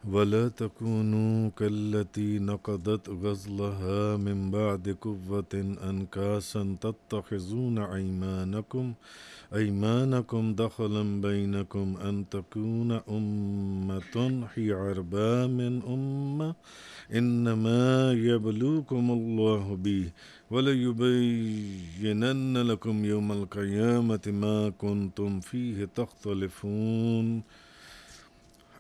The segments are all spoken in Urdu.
ولا تكونوا كالتي نقضت غزلها من بعد قوة أنكاسا تتخذون أيمانكم دخلا بينكم أن تكون أمة هي عربا من أمة إنما يبلوكم الله به وليبينن لكم يوم القيامة ما كنتم فيه تختلفون۔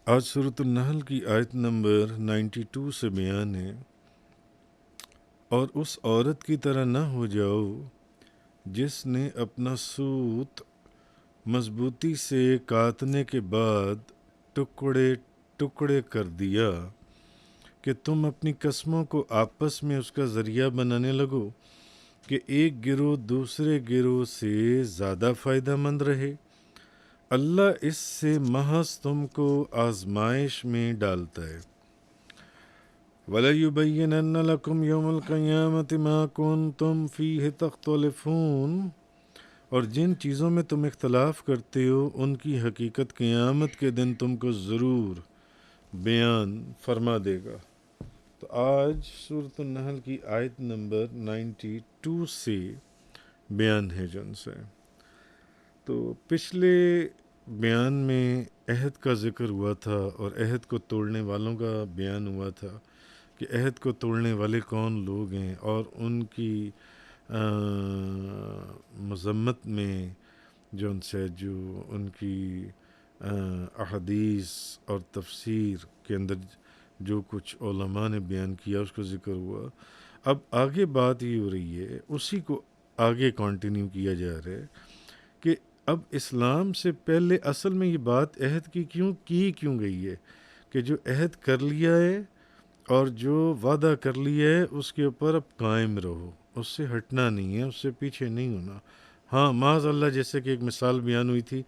آج سورۃ النحل کی آیت نمبر 92 سے بیان ہے، اور اس عورت کی طرح نہ ہو جاؤ جس نے اپنا سوت مضبوطی سے کاٹنے کے بعد ٹکڑے ٹکڑے کر دیا کہ تم اپنی قسموں کو آپس میں اس کا ذریعہ بنانے لگو کہ ایک گروہ دوسرے گروہ سے زیادہ فائدہ مند رہے۔ اللہ اس سے محض تم کو آزمائش میں ڈالتا ہے۔ وَلَيُبَيِّنَنَّ لَكُمْ يَوْمَ الْقِيَامَةِ مَا كُنْتُمْ فِيهِ تَخْتَلِفُونَ، اور جن چیزوں میں تم اختلاف کرتے ہو ان کی حقیقت قیامت کے دن تم کو ضرور بیان فرما دے گا۔ تو آج سورۃ النحل کی آیت نمبر 92 سے بیان ہے جن سے۔ تو پچھلے بیان میں عہد کا ذکر ہوا تھا اور عہد کو توڑنے والوں کا بیان ہوا تھا کہ عہد کو توڑنے والے کون لوگ ہیں، اور ان کی مذمت میں جو ان کی احادیث اور تفسیر کے اندر جو کچھ علماء نے بیان کیا اس کا ذکر ہوا۔ اب آگے بات یہ ہو رہی ہے، اسی کو آگے کنٹینیو کیا جا رہا ہے کہ اب اسلام سے پہلے اصل میں یہ بات عہد کی کیوں گئی ہے کہ جو عہد کر لیا ہے اور جو وعدہ کر لیا ہے اس کے اوپر اب قائم رہو، اس سے ہٹنا نہیں ہے، اس سے پیچھے نہیں ہونا۔ ہاں معاذ اللہ، جیسے کہ ایک مثال بیان ہوئی تھی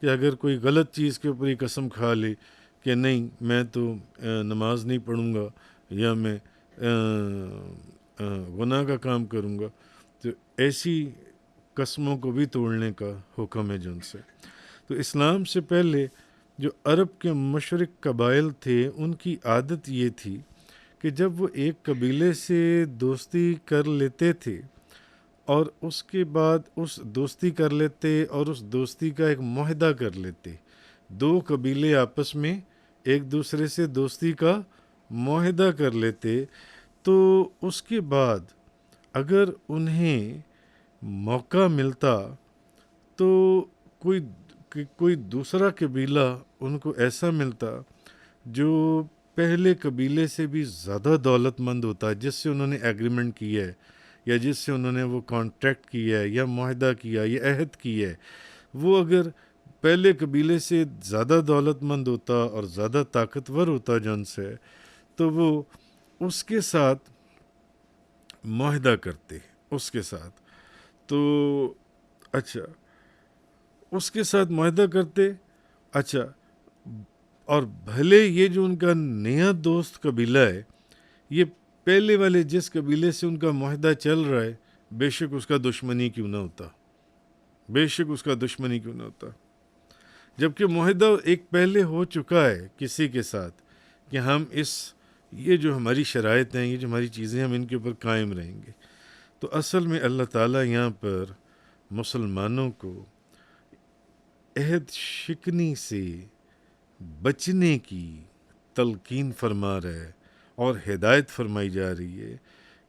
کہ اگر کوئی غلط چیز کے اوپر ہی قسم کھا لے کہ نہیں میں تو نماز نہیں پڑھوں گا یا میں گناہ کا کام کروں گا، تو ایسی قسموں کو بھی توڑنے کا حکم ہے جن سے۔ تو اسلام سے پہلے جو عرب کے مشرک قبائل تھے ان کی عادت یہ تھی کہ جب وہ ایک قبیلے سے دوستی کر لیتے تھے اور اس کے بعد اس دوستی کر لیتے اور اس دوستی کا ایک معاہدہ کر لیتے، دو قبیلے آپس میں ایک دوسرے سے دوستی کا معاہدہ کر لیتے، تو اس کے بعد اگر انہیں موقع ملتا تو کوئی دوسرا قبیلہ ان کو ایسا ملتا جو پہلے قبیلے سے بھی زیادہ دولت مند ہوتا ہے، جس سے انہوں نے ایگریمنٹ کیا ہے یا جس سے انہوں نے وہ کانٹریکٹ کیا ہے یا معاہدہ کیا یا عہد کیا ہے، وہ اگر پہلے قبیلے سے زیادہ دولت مند ہوتا اور زیادہ طاقتور ہوتا جن سے، تو وہ اس کے ساتھ معاہدہ کرتے اس کے ساتھ، تو اچھا اس کے ساتھ معاہدہ کرتے، اچھا، اور بھلے یہ جو ان کا نیا دوست قبیلہ ہے یہ پہلے والے جس قبیلے سے ان کا معاہدہ چل رہا ہے بے شک اس کا دشمنی کیوں نہ ہوتا، جبکہ معاہدہ ایک پہلے ہو چکا ہے کسی کے ساتھ کہ ہم یہ جو ہماری شرائط ہیں، یہ جو ہماری چیزیں ہم ان کے اوپر قائم رہیں گے۔ تو اصل میں اللہ تعالیٰ یہاں پر مسلمانوں کو عہد شکنی سے بچنے کی تلقین فرما رہا ہے اور ہدایت فرمائی جا رہی ہے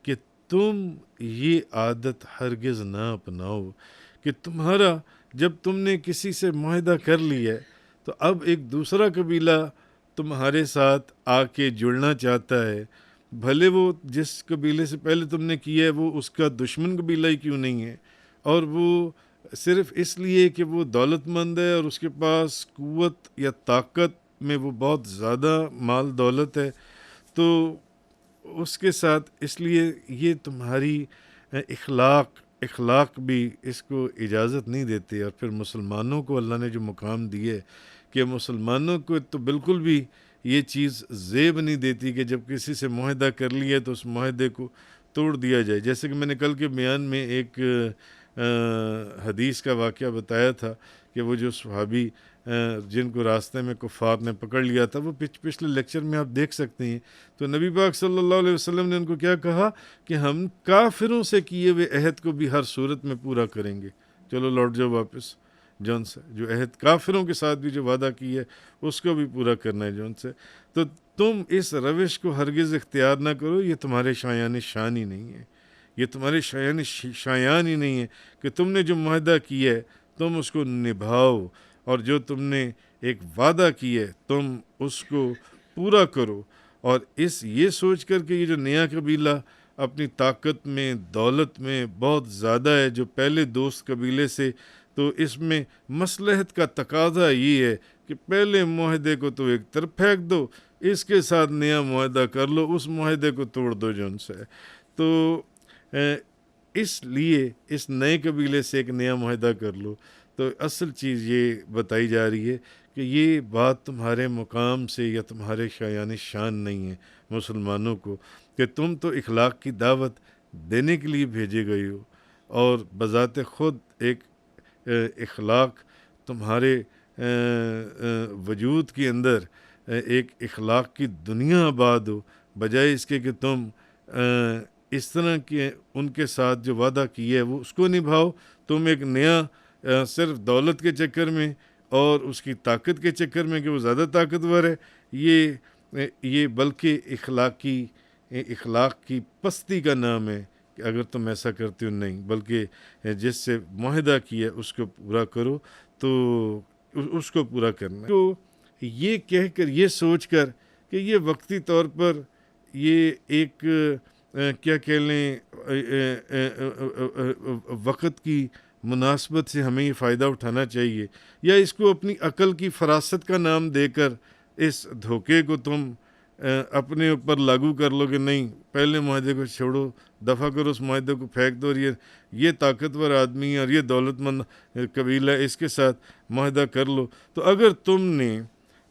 کہ تم یہ عادت ہرگز نہ اپناؤ کہ تمہارا جب تم نے کسی سے معاہدہ کر لیا ہے تو اب ایک دوسرا قبیلہ تمہارے ساتھ آ کے جڑنا چاہتا ہے، بھلے وہ جس قبیلے سے پہلے تم نے کیا ہے وہ اس کا دشمن قبیلہ ہی کیوں نہیں ہے، اور وہ صرف اس لیے کہ وہ دولت مند ہے اور اس کے پاس قوت یا طاقت میں وہ بہت زیادہ مال دولت ہے، تو اس کے ساتھ اس لیے یہ تمہاری اخلاق بھی اس کو اجازت نہیں دیتے۔ اور پھر مسلمانوں کو اللہ نے جو مقام دیے کہ مسلمانوں کو تو بالکل بھی یہ چیز زیب نہیں دیتی کہ جب کسی سے معاہدہ کر لیا تو اس معاہدے کو توڑ دیا جائے۔ جیسے کہ میں نے کل کے بیان میں ایک حدیث کا واقعہ بتایا تھا کہ وہ جو صحابی جن کو راستے میں کفار نے پکڑ لیا تھا، وہ پچھلے لیکچر میں آپ دیکھ سکتے ہیں. تو نبی پاک صلی اللہ علیہ وسلم نے ان کو کیا کہا کہ ہم کافروں سے کیے ہوئے عہد کو بھی ہر صورت میں پورا کریں گے. چلو لوٹ جاؤ واپس جون سے، جو عہد کافروں کے ساتھ بھی جو وعدہ کی ہے اس کو بھی پورا کرنا ہے جون سے. تو تم اس روش کو ہرگز اختیار نہ کرو، یہ تمہارے شایان شان ہی نہیں ہے، یہ تمہارے شایان ہی نہیں ہے کہ تم نے جو معاہدہ کیا ہے تم اس کو نبھاؤ، اور جو تم نے ایک وعدہ کیا ہے تم اس کو پورا کرو. اور یہ سوچ کر کہ یہ جو نیا قبیلہ اپنی طاقت میں، دولت میں بہت زیادہ ہے جو پہلے دوست قبیلے سے، تو اس میں مصلحت کا تقاضا یہ ہے کہ پہلے معاہدے کو تو ایک طرف پھینک دو، اس کے ساتھ نیا معاہدہ کر لو، اس معاہدے کو توڑ دو جن سے. تو اس لیے اس نئے قبیلے سے ایک نیا معاہدہ کر لو. تو اصل چیز یہ بتائی جا رہی ہے کہ یہ بات تمہارے مقام سے یا تمہارے شایان شان نہیں ہے مسلمانوں کو، کہ تم تو اخلاق کی دعوت دینے کے لیے بھیجے گئے ہو، اور بذات خود ایک اخلاق تمہارے وجود کے اندر ایک اخلاق کی دنیا آباد ہو، بجائے اس کے کہ تم اس طرح کے ان کے ساتھ جو وعدہ کیا ہے وہ اس کو نبھاؤ. تم ایک نیا صرف دولت کے چکر میں اور اس کی طاقت کے چکر میں کہ وہ زیادہ طاقتور ہے، یہ بلکہ اخلاق کی پستی کا نام ہے کہ اگر تم ایسا کرتے ہو. نہیں، بلکہ جس سے معاہدہ کیا اس کو پورا کرو، تو اس کو پورا کرنا. تو یہ کہہ کر، یہ سوچ کر کہ یہ وقتی طور پر یہ ایک کیا کہہ لیں وقت کی مناسبت سے ہمیں یہ فائدہ اٹھانا چاہیے، یا اس کو اپنی عقل کی فراست کا نام دے کر اس دھوکے کو تم اپنے اوپر لاگو کر لو کہ نہیں، پہلے معاہدے کو چھوڑو، دفع کرو اس معاہدے کو، پھینک دو، اور یہ طاقتور آدمی اور یہ دولت مند قبیلہ اس کے ساتھ معاہدہ کر لو. تو اگر تم نے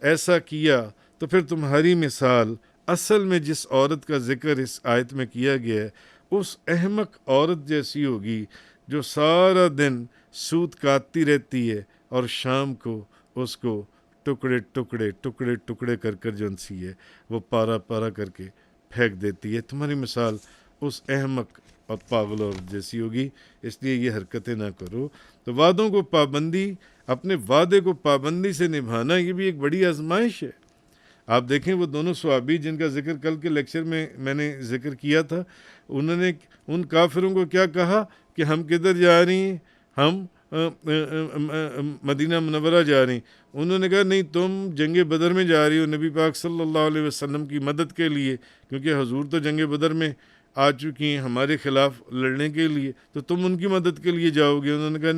ایسا کیا تو پھر تمہاری مثال اصل میں جس عورت کا ذکر اس آیت میں کیا گیا ہے اس احمق عورت جیسی ہوگی جو سارا دن سود کاٹتی رہتی ہے اور شام کو اس کو ٹکڑے کر جو انسی ہے وہ پارا کر کے پھینک دیتی ہے. تمہاری مثال اس احمق اور پاگل عورت جیسی ہوگی. اس لیے یہ حرکتیں نہ کرو. تو وعدوں کو پابندی، اپنے وعدے کو پابندی سے نبھانا، یہ بھی ایک بڑی آزمائش ہے. آپ دیکھیں وہ دونوں صحابی جن کا ذکر کل کے لیکچر میں نے ذکر کیا تھا، انہوں نے ان کافروں کو کیا کہا کہ ہم کدھر جا رہی ہیں، ہم مدینہ منورہ جا رہی ہیں. انہوں نے کہا نہیں، تم جنگ بدر میں جا رہی ہو نبی پاک صلی اللہ علیہ وسلم کی مدد کے لیے، کیونکہ حضور تو جنگ بدر میں آ چکی ہیں ہمارے خلاف لڑنے کے لیے، تو تم ان کی مدد کے لیے جاؤ گے. انہوں نے کہا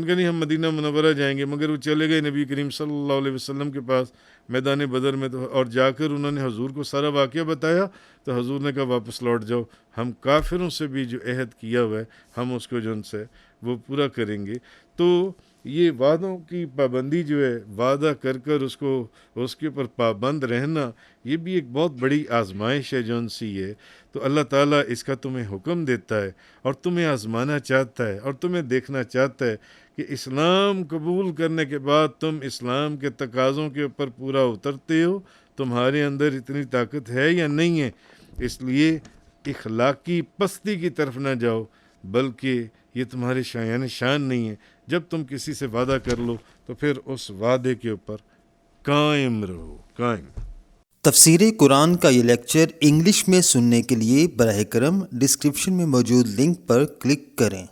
نہیں، ہم مدینہ منورہ جائیں گے. مگر وہ چلے گئے نبی کریم صلی اللہ علیہ وسلم کے پاس میدان بدر میں، اور جا کر انہوں نے حضور کو سارا واقعہ بتایا. تو حضور نے کہا واپس لوٹ جاؤ، ہم کافروں سے بھی جو عہد کیا ہوا ہے ہم اس کو جو ان سے وہ پورا کریں گے. تو یہ وعدوں کی پابندی جو ہے، وعدہ کر اس کے اوپر پابند رہنا، یہ بھی ایک بہت بڑی آزمائش ہے جو ان سی ہے. تو اللہ تعالیٰ اس کا تمہیں حکم دیتا ہے اور تمہیں آزمانا چاہتا ہے اور تمہیں دیکھنا چاہتا ہے کہ اسلام قبول کرنے کے بعد تم اسلام کے تقاضوں کے اوپر پورا اترتے ہو، تمہارے اندر اتنی طاقت ہے یا نہیں ہے. اس لیے اخلاقی پستی کی طرف نہ جاؤ، بلکہ یہ تمہارے شایان شان نہیں ہے. جب تم کسی سے وعدہ کر لو تو پھر اس وعدے کے اوپر قائم رہو، قائم. تفسیر قرآن کا یہ لیکچر انگلش میں سننے کے لیے براہ کرم ڈسکرپشن میں موجود لنک پر کلک کریں.